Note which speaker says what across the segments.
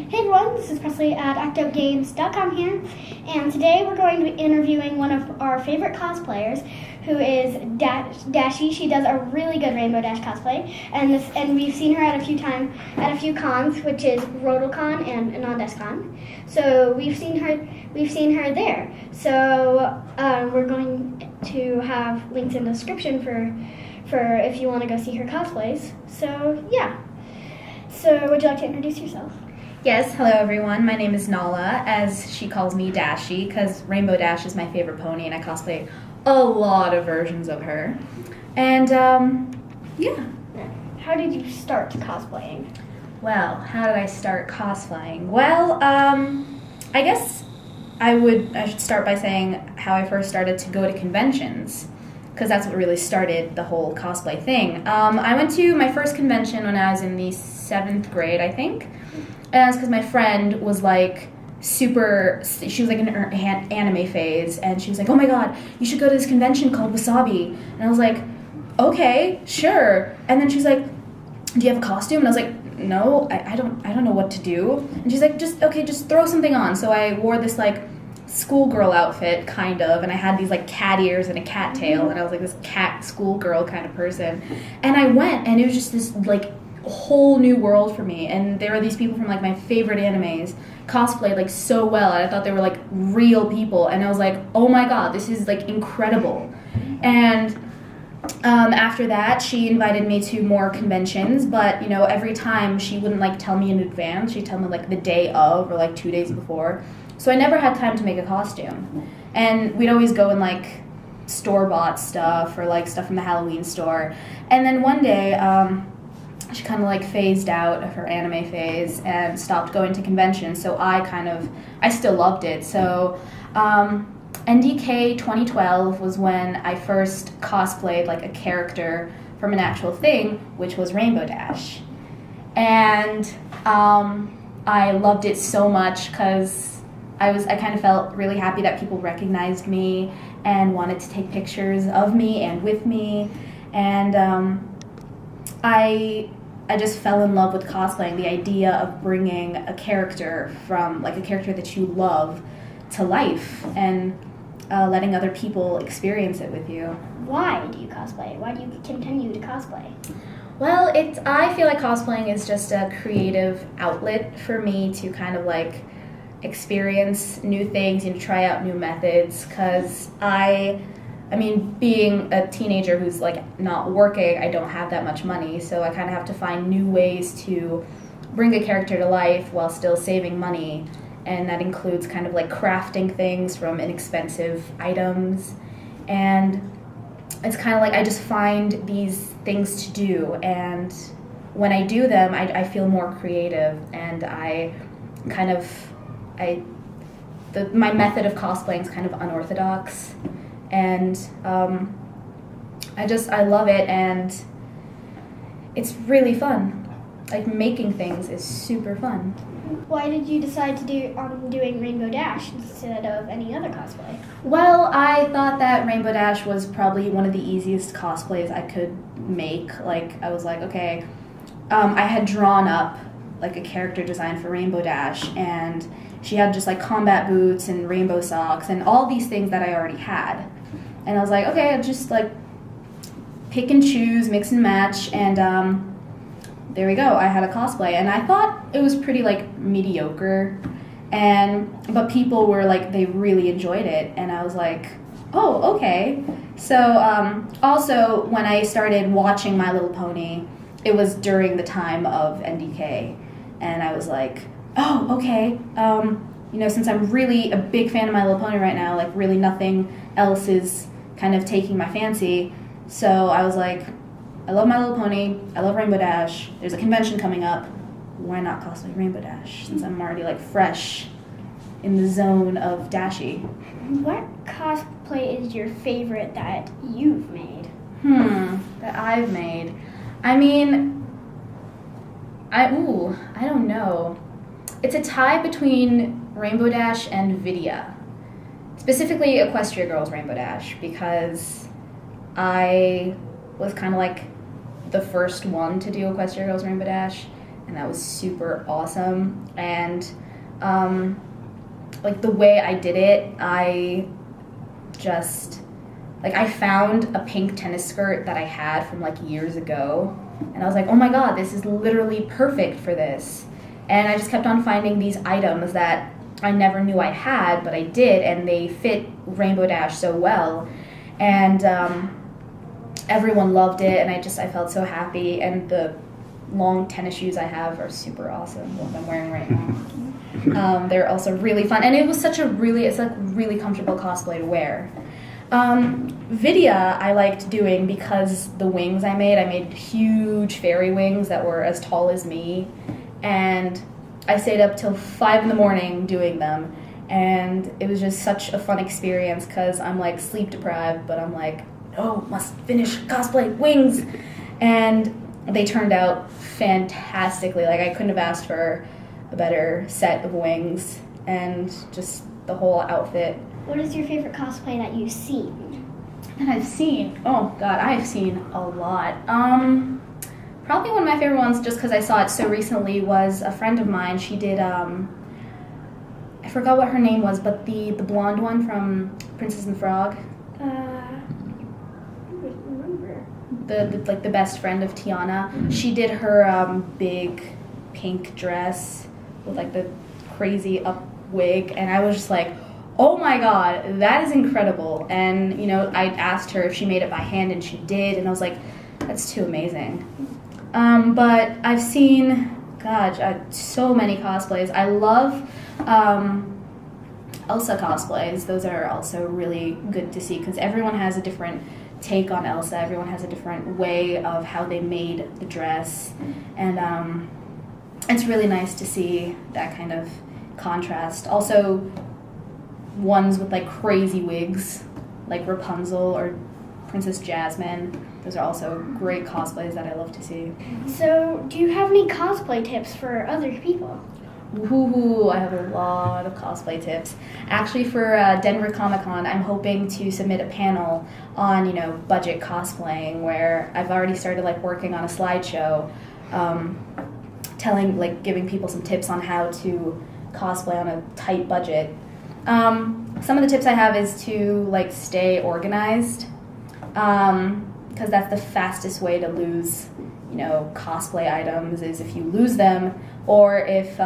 Speaker 1: Hey everyone, this is Presley at ActOutGames.com here, and today we're going to be interviewing one of our favorite cosplayers, who is Dashi. She does a really good Rainbow Dash cosplay, and we've seen her at a few cons, which is RotoCon and AnandesCon. So we've seen her there. So we're going to have links in the description for if you want to go see her cosplays. So yeah. So would you like to introduce yourself?
Speaker 2: Yes, hello everyone. My name is Nahla, as she calls me Dashi, because Rainbow Dash is my favorite pony, and I cosplay a lot of versions of her. And, yeah.
Speaker 1: How did you start cosplaying?
Speaker 2: Well, how did I start cosplaying? Well, I guess I should start by saying how I first started to go to conventions, because that's what really started the whole cosplay thing. I went to my first convention when I was in the 7th grade, I think. And that's because my friend was like she was like in her anime phase, and she was like, oh my god, you should go to this convention called Wasabi. And I was like, okay, sure. And then she's like, do you have a costume? And I was like, no, I don't know what to do. And she's like, just throw something on. So I wore this like schoolgirl outfit, kind of, and I had these like cat ears and a cat tail, and I was like this cat schoolgirl kind of person. And I went, and it was just this like whole new world for me, and there were these people from like my favorite animes cosplayed like so well, and I thought they were like real people, and I was like, oh my god, this is like incredible. And after that, she invited me to more conventions, but you know, every time she wouldn't like tell me in advance. She'd tell me like the day of or like 2 days before, so I never had time to make a costume. And we'd always go and like store-bought stuff or like stuff from the Halloween store. And then one day she kind of like phased out of her anime phase and stopped going to conventions, so I still loved it. So NDK 2012 was when I first cosplayed like a character from an actual thing, which was Rainbow Dash. And I loved it so much because I kind of felt really happy that people recognized me and wanted to take pictures of me and with me. And I just fell in love with cosplaying, the idea of bringing a character from, like a character that you love, to life, and letting other people experience it with you.
Speaker 1: Why do you cosplay? Why do you continue to cosplay?
Speaker 2: Well, I feel like cosplaying is just a creative outlet for me to kind of like experience new things and try out new methods, because I mean, being a teenager who's like not working, I don't have that much money, so I kind of have to find new ways to bring a character to life while still saving money, and that includes kind of like crafting things from inexpensive items. And it's kind of like I just find these things to do, and when I do them, I feel more creative, and my method of cosplaying is kind of unorthodox. And I love it, and it's really fun. Like, making things is super fun.
Speaker 1: Why did you decide to do doing Rainbow Dash instead of any other cosplay?
Speaker 2: Well, I thought that Rainbow Dash was probably one of the easiest cosplays I could make. Like, I was like, okay, I had drawn up like a character design for Rainbow Dash, and she had just like combat boots and rainbow socks and all these things that I already had. And I was like, okay, I'll just like pick and choose, mix and match, and there we go. I had a cosplay, and I thought it was pretty like mediocre, but people were like, they really enjoyed it, and I was like, oh, okay. So also when I started watching My Little Pony, it was during the time of NDK, and I was like, oh, okay. You know, since I'm really a big fan of My Little Pony right now, like really nothing else is kind of taking my fancy. So I was like, I love My Little Pony, I love Rainbow Dash, there's a convention coming up, why not cosplay Rainbow Dash, since I'm already like fresh in the zone of Dashi.
Speaker 1: What cosplay is your favorite that you've made?
Speaker 2: That I've made. I mean, I don't know. It's a tie between Rainbow Dash and Vidya. Specifically Equestria Girls Rainbow Dash, because I was kind of like the first one to do Equestria Girls Rainbow Dash, and that was super awesome. And like the way I did it, I found a pink tennis skirt that I had from like years ago, and I was like, oh my god, this is literally perfect for this. And I just kept on finding these items that I never knew I had, but I did, and they fit Rainbow Dash so well. And everyone loved it, and I felt so happy. And the long tennis shoes I have are super awesome, what I'm wearing right now. They're also really fun, and it was it's like really comfortable cosplay to wear. Vidya I liked doing because the wings I made huge fairy wings that were as tall as me, and I stayed up till 5 in the morning doing them, and it was just such a fun experience because I'm like sleep deprived, but I'm like, no, must finish cosplay wings, and they turned out fantastically. Like I couldn't have asked for a better set of wings, and just the whole outfit.
Speaker 1: What is your favorite cosplay that you've seen?
Speaker 2: That I've seen? Oh god, I've seen a lot. Probably one of my favorite ones, just because I saw it so recently, was a friend of mine. She did, I forgot what her name was, but the blonde one from Princess and the Frog.
Speaker 1: I don't remember.
Speaker 2: The best friend of Tiana. She did her big pink dress with like the crazy up wig, and I was just like, oh my god, that is incredible. And you know, I asked her if she made it by hand, and she did, and I was like, that's too amazing. But I've seen, so many cosplays. I love Elsa cosplays. Those are also really good to see because everyone has a different take on Elsa. Everyone has a different way of how they made the dress, and it's really nice to see that kind of contrast. Also, ones with like crazy wigs, like Rapunzel or Princess Jasmine. Those are also great cosplays that I love to see.
Speaker 1: So, do you have any cosplay tips for other people?
Speaker 2: Ooh, I have a lot of cosplay tips. Actually, for Denver Comic Con, I'm hoping to submit a panel on, budget cosplaying, where I've already started working on a slideshow, giving people some tips on how to cosplay on a tight budget. Some of the tips I have is to stay organized, because that's the fastest way to lose, cosplay items is if you lose them, or if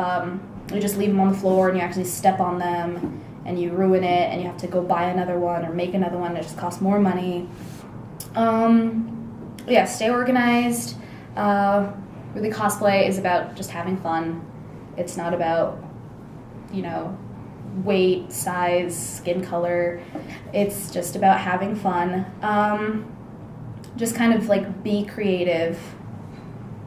Speaker 2: you just leave them on the floor and you actually step on them and you ruin it and you have to go buy another one or make another one. It just costs more money. Stay organized. Really, cosplay is about just having fun. It's not about, weight, size, skin color. It's just about having fun. Just kind of be creative.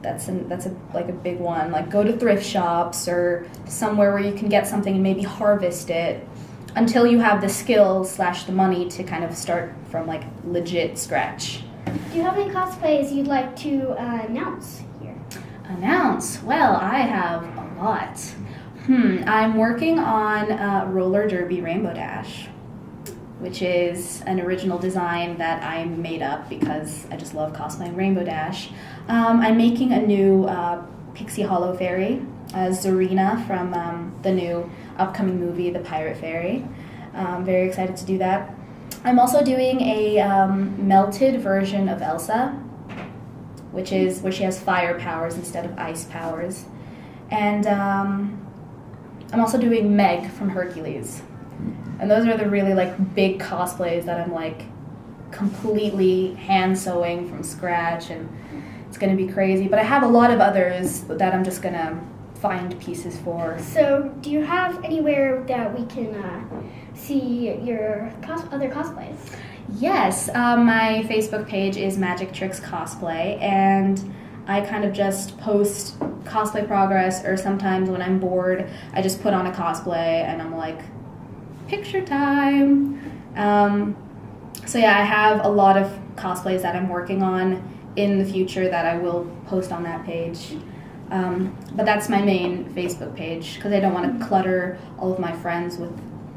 Speaker 2: That's a big one. Go to thrift shops or somewhere where you can get something and maybe harvest it until you have the skills / the money to kind of start from legit scratch.
Speaker 1: Do you have any cosplays you'd like to announce here?
Speaker 2: Announce? Well, I have a lot. I'm working on Roller Derby Rainbow Dash, which is an original design that I made up because I just love cosplaying Rainbow Dash. I'm making a new Pixie Hollow Fairy, Zarina from the new upcoming movie, The Pirate Fairy. I'm very excited to do that. I'm also doing a melted version of Elsa, which is where she has fire powers instead of ice powers. And I'm also doing Meg from Hercules. And those are the really big cosplays that I'm completely hand sewing from scratch, and it's gonna be crazy. But I have a lot of others that I'm just gonna find pieces for.
Speaker 1: So, do you have anywhere that we can see your other cosplays?
Speaker 2: Yes, my Facebook page is Magic Tricks Cosplay, and I kind of just post cosplay progress, or sometimes when I'm bored, I just put on a cosplay and I'm like, picture time. So yeah, I have a lot of cosplays that I'm working on in the future that I will post on that page. But that's my main Facebook page because I don't want to clutter all of my friends with,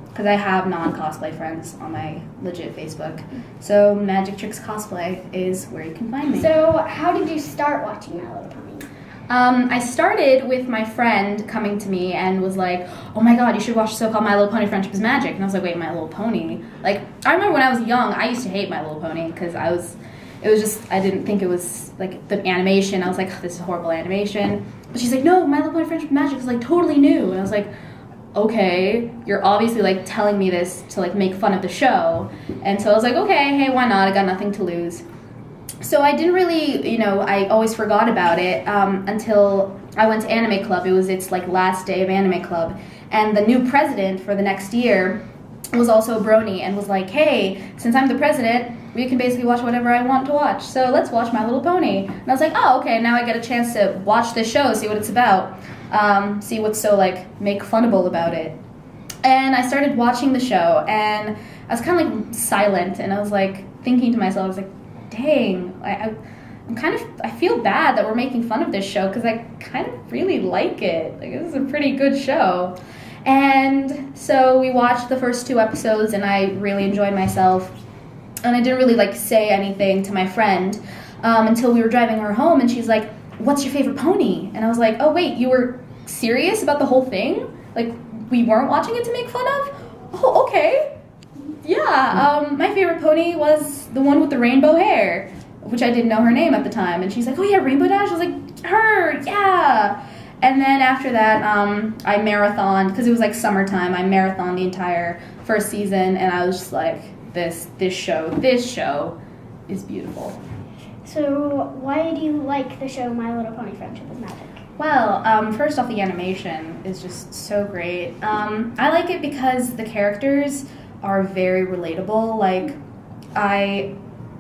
Speaker 2: because I have non-cosplay friends on my legit Facebook. So Magic Tricks Cosplay is where you can find me.
Speaker 1: So how did you start watching My Little Pony?
Speaker 2: I started with my friend coming to me and was like, oh my god, you should watch so-called My Little Pony Friendship is Magic. And I was like, wait, My Little Pony? Like, I remember when I was young, I used to hate My Little Pony because I didn't think it was, like, the animation. I was like, oh, this is horrible animation. But she's like, no, My Little Pony Friendship is Magic is, like, totally new. And I was like, okay, you're obviously, like, telling me this to, like, make fun of the show. And so I was like, okay, hey, why not? I got nothing to lose. So I didn't really, I always forgot about it until I went to Anime Club. It was its, like, last day of Anime Club. And the new president for the next year was also a brony and was like, hey, since I'm the president, we can basically watch whatever I want to watch. So let's watch My Little Pony. And I was like, oh, okay, now I get a chance to watch this show, see what it's about, see what's so, like, make funnable about it. And I started watching the show, and I was kind of, like, silent, and I was, like, thinking to myself, I was like, dang, I feel bad that we're making fun of this show because I kind of really like it. Like, this is a pretty good show. And so we watched the first 2 episodes, and I really enjoyed myself. And I didn't really, like, say anything to my friend until we were driving her home, and she's like, what's your favorite pony? And I was like, oh, wait, you were serious about the whole thing? Like, we weren't watching it to make fun of? Oh, okay. Yeah, my favorite pony was the one with the rainbow hair, which I didn't know her name at the time. And she's like, oh yeah, Rainbow Dash? I was like, her, yeah. And then after that, I marathoned, because it was like summertime, I marathoned the entire first season, and I was just like, this show is beautiful.
Speaker 1: So why do you like the show My Little Pony Friendship is Magic?
Speaker 2: Well, first off, the animation is just so great. I like it because the characters are very relatable. Like, I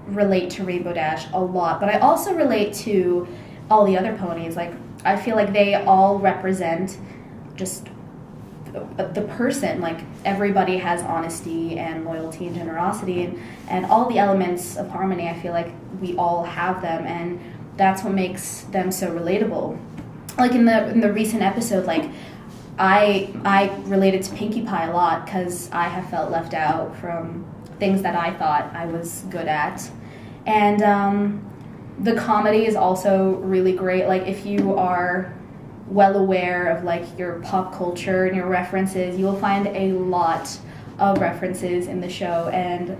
Speaker 2: relate to Rainbow Dash a lot, but I also relate to all the other ponies. Like, I feel like they all represent just the person. Like, everybody has honesty and loyalty and generosity, and all the elements of harmony. I feel like we all have them, and that's what makes them so relatable. Like, in the recent episode, like, I related to Pinkie Pie a lot because I have felt left out from things that I thought I was good at. And the comedy is also really great. Like, if you are well aware of, like, your pop culture and your references, you will find a lot of references in the show. And,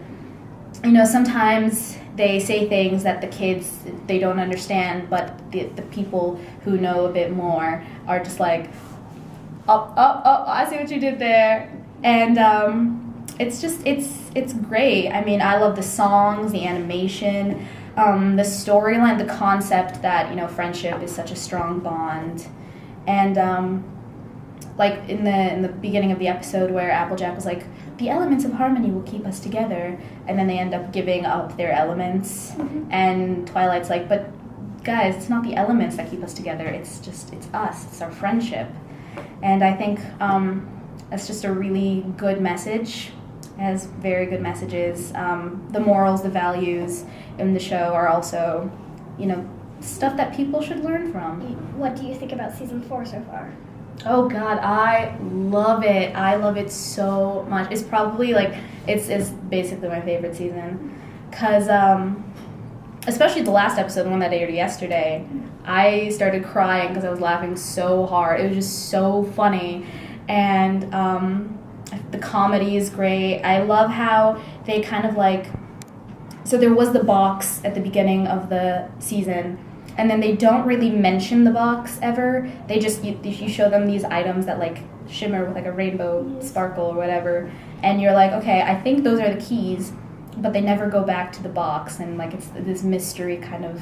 Speaker 2: sometimes they say things that the kids, they don't understand, but the people who know a bit more are just like, I see what you did there. And it's great. I mean, I love the songs, the animation, the storyline, the concept that, friendship is such a strong bond. And like in the beginning of the episode where Applejack was like, the elements of harmony will keep us together, and then they end up giving up their elements. Mm-hmm. And Twilight's like, but guys, it's not the elements that keep us together, it's us, it's our friendship. And I think that's just a really good message. It has very good messages. The morals, the values in the show are also, stuff that people should learn from.
Speaker 1: What do you think about season 4 so far?
Speaker 2: Oh God, I love it. I love it so much. It's probably it's basically my favorite season. Because, especially the last episode, the one that aired yesterday, I started crying because I was laughing so hard. It was just so funny. And the comedy is great. I love how they kind of so there was the box at the beginning of the season, and then they don't really mention the box ever. They just, you show them these items that shimmer with a rainbow sparkle or whatever, and you're like, okay, I think those are the keys, but they never go back to the box, and it's this mystery kind of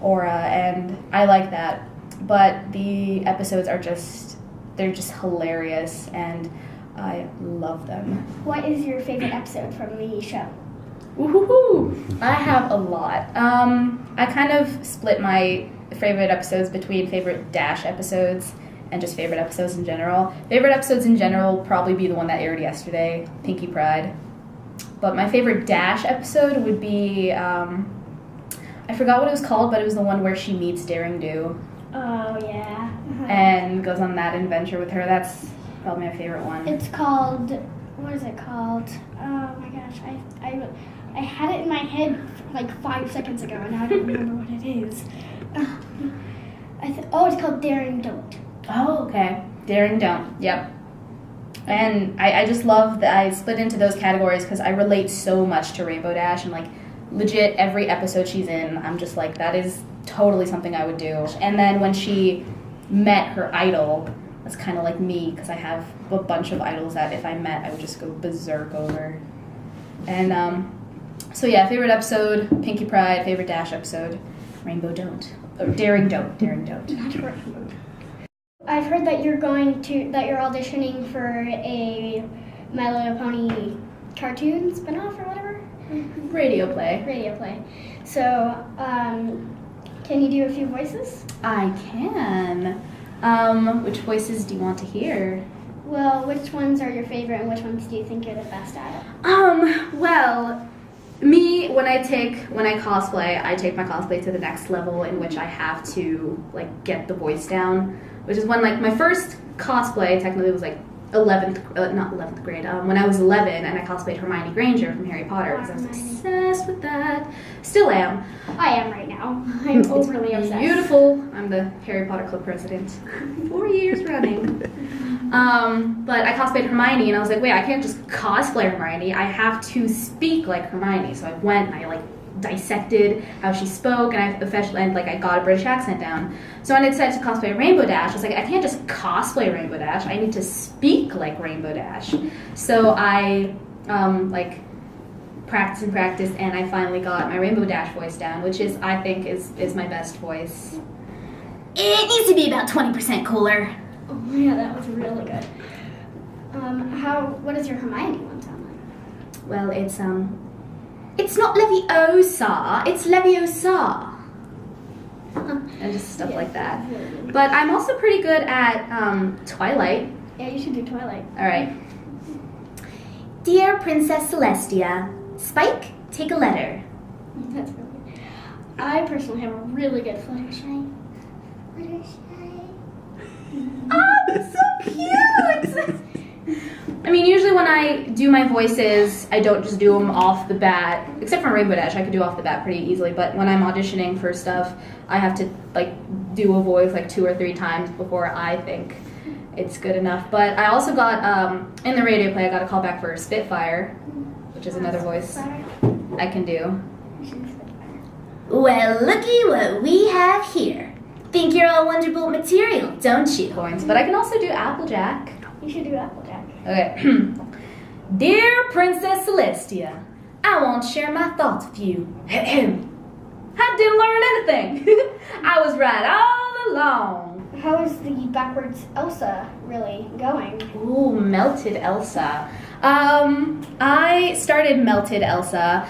Speaker 2: aura, and I like that. But the episodes are they're just hilarious, and I love them.
Speaker 1: What is your favorite episode from the show?
Speaker 2: Woohoo! I have a lot. I kind of split my favorite episodes between favorite Dash episodes and just favorite episodes in general. Favorite episodes in general will probably be the one that aired yesterday, Pinkie Pride. But my favorite Dash episode would be, I forgot what it was called, but it was the one where she meets Daring Do.
Speaker 1: Oh, yeah. Uh-huh.
Speaker 2: And goes on that adventure with her. That's probably my favorite one.
Speaker 1: It's called, what is it called? Oh my gosh, I had it in my head 5 seconds ago, and now I don't remember what it is. It's called Daring Don't.
Speaker 2: Oh, okay. Daring Don't. Yep. And I just love that I split into those categories because I relate so much to Rainbow Dash, and like legit every episode she's in, I'm just like, that is totally something I would do. And then when she met her idol, that's kind of like me because I have a bunch of idols that if I met, I would just go berserk over. And so yeah, favorite episode, Pinkie Pride. Favorite Dash episode, Rainbow Don't. Or Daring Don't. Daring Don't.
Speaker 1: I've heard that you're auditioning for a My Little Pony cartoon spinoff or whatever.
Speaker 2: Radio play.
Speaker 1: Radio play. So, can you do a few voices?
Speaker 2: I can. Which voices do you want to hear?
Speaker 1: Well, which ones are your favorite and which ones do you think you're the best at?
Speaker 2: Well, me, when I cosplay, I take my cosplay to the next level in which I have to, like, get the voice down. Which is when, like, my first cosplay technically was, like, not 11th grade, when I was 11 and I cosplayed Hermione Granger from Harry Potter because I was obsessed with that. Still am.
Speaker 1: I am right now. I'm overly obsessed.
Speaker 2: Beautiful. I'm the Harry Potter Club president. 4 years running. But I cosplayed Hermione and I was like, wait, I can't just cosplay Hermione. I have to speak like Hermione. So I went and I, like, dissected how she spoke, and I got a British accent down. So when I decided to cosplay Rainbow Dash, I was like, I can't just cosplay Rainbow Dash, I need to speak like Rainbow Dash. So I practiced, and I finally got my Rainbow Dash voice down, which is, I think, is my best voice. It needs to be about 20% cooler.
Speaker 1: Oh yeah, that was really good. What does your Hermione one sound like?
Speaker 2: Well, it's not Leviosa, it's Leviosa. And just stuff like that.
Speaker 1: Really
Speaker 2: But I'm also pretty good at Twilight.
Speaker 1: Yeah, you should do Twilight.
Speaker 2: Alright. Dear Princess Celestia, Spike, take a letter.
Speaker 1: That's really good. I personally have a really good Fluttershy.
Speaker 2: Oh, that's so cute! I mean, usually when I do my voices, I don't just do them off the bat. Except for Rainbow Dash, I could do off the bat pretty easily. But when I'm auditioning for stuff, I have to, like, do a voice like 2 or 3 times before I think it's good enough. But I also got, in the radio play, I got a call back for Spitfire, which is another voice I can do. Well, looky what we have here. Think you're all Wonderbolt material, don't you? Points. But I can also do Applejack.
Speaker 1: You should do Applejack.
Speaker 2: Okay. Dear Princess Celestia, I won't share my thoughts with you. I didn't learn anything. I was right all along.
Speaker 1: How is the backwards Elsa really going?
Speaker 2: Ooh, melted Elsa. I started melted Elsa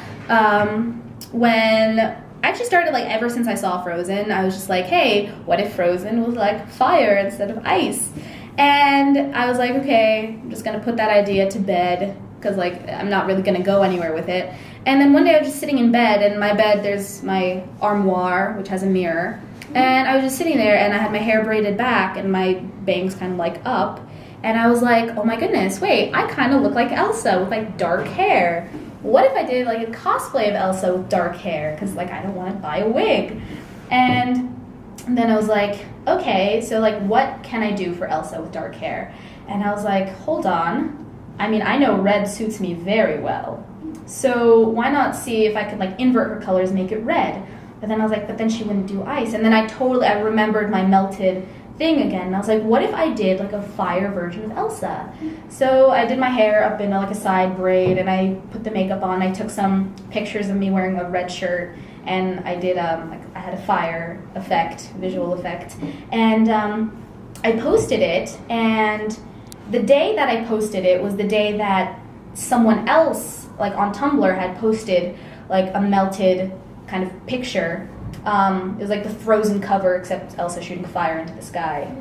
Speaker 2: when I actually started, like, ever since I saw Frozen. I was just like, hey, what if Frozen was like fire instead of ice? And I was like, okay, I'm just gonna put that idea to bed because, like, I'm not really gonna go anywhere with it. And then one day I was just sitting in bed, and in my bed there's my armoire, which has a mirror. And I was just sitting there, and I had my hair braided back and my bangs kind of like up. And I was like, oh my goodness, wait, I kind of look like Elsa with, like, dark hair. What if I did, like, a cosplay of Elsa with dark hair? Because, like, I don't want to buy a wig. And then I was like, okay, so, like, what can I do for Elsa with dark hair? And I was like, hold on. I mean, I know red suits me very well. So why not see if I could, like, invert her colors, make it red? But then I was like, but then she wouldn't do ice. And then I remembered my melted thing again. And I was like, what if I did, like, a fire version of Elsa? So I did my hair up in, like, a side braid, and I put the makeup on. I took some pictures of me wearing a red shirt, and I did, like, I had a fire effect, visual effect. And I posted it, and the day that I posted it was the day that someone else, like, on Tumblr had posted, like, a melted kind of picture. It was like the Frozen cover, except Elsa shooting fire into the sky.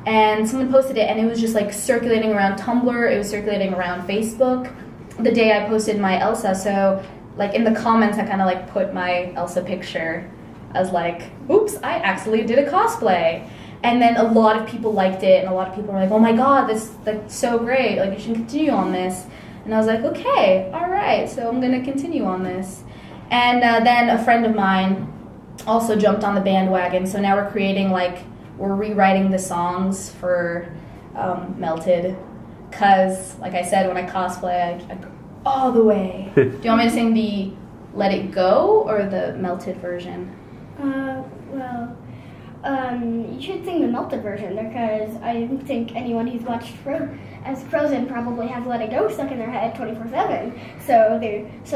Speaker 2: And someone posted it, and it was just, like, circulating around Tumblr. It was circulating around Facebook the day I posted my Elsa. So, like, in the comments, I kind of, like, put my Elsa picture as, like, oops, I actually did a cosplay. And then a lot of people liked it, and a lot of people were like, oh my god, this, like, so great. Like, you should continue on this. And I was like, okay, all right, so I'm going to continue on this. And then a friend of mine also jumped on the bandwagon. So now we're rewriting the songs for Melted. Because, like I said, when I cosplay, I go all the way. Do you want me to sing the Let It Go or the Melted version?
Speaker 1: You should sing the Melted version because I think anyone who's watched Frozen probably has Let It Go stuck in their head 24/7. So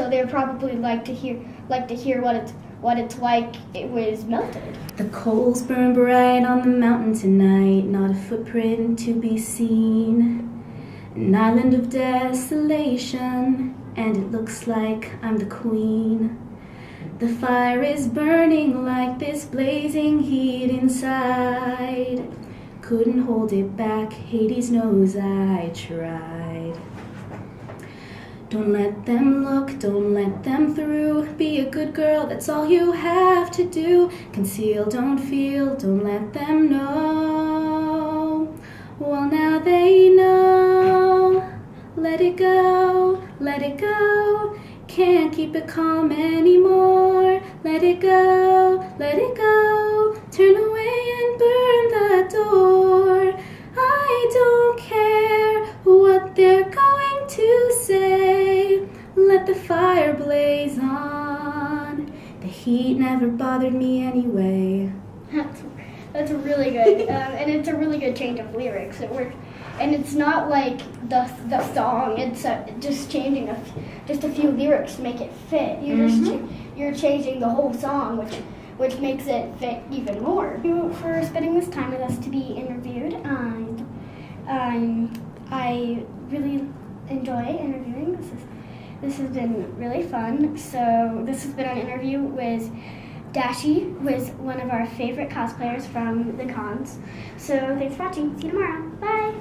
Speaker 1: they probably like to hear what it's like it was melted.
Speaker 2: The coals burn bright on the mountain tonight, not a footprint to be seen. An island of desolation, and it looks like I'm the queen. The fire is burning like this blazing heat inside. Couldn't hold it back, Hades knows I tried. Don't let them look, don't let them through. Be a good girl, that's all you have to do. Conceal, don't feel, don't let them know. Well, now they know. Let it go, let it go. Can't keep it calm anymore. Let it go, let it go. Turn away and burn the door. I don't care what they're going to say. Let the fire blaze on. The heat never bothered me anyway.
Speaker 1: That's really good, and it's a really good change of lyrics. It works, and it's not like the song. It's just changing just a few lyrics to make it fit. You're changing the whole song, which makes it fit even more. Thank you for spending this time with us to be interviewed. I really enjoy interviewing. This has been really fun. So this has been an interview with Dashi, who is one of our favorite cosplayers from the cons. So thanks for watching. See you tomorrow. Bye.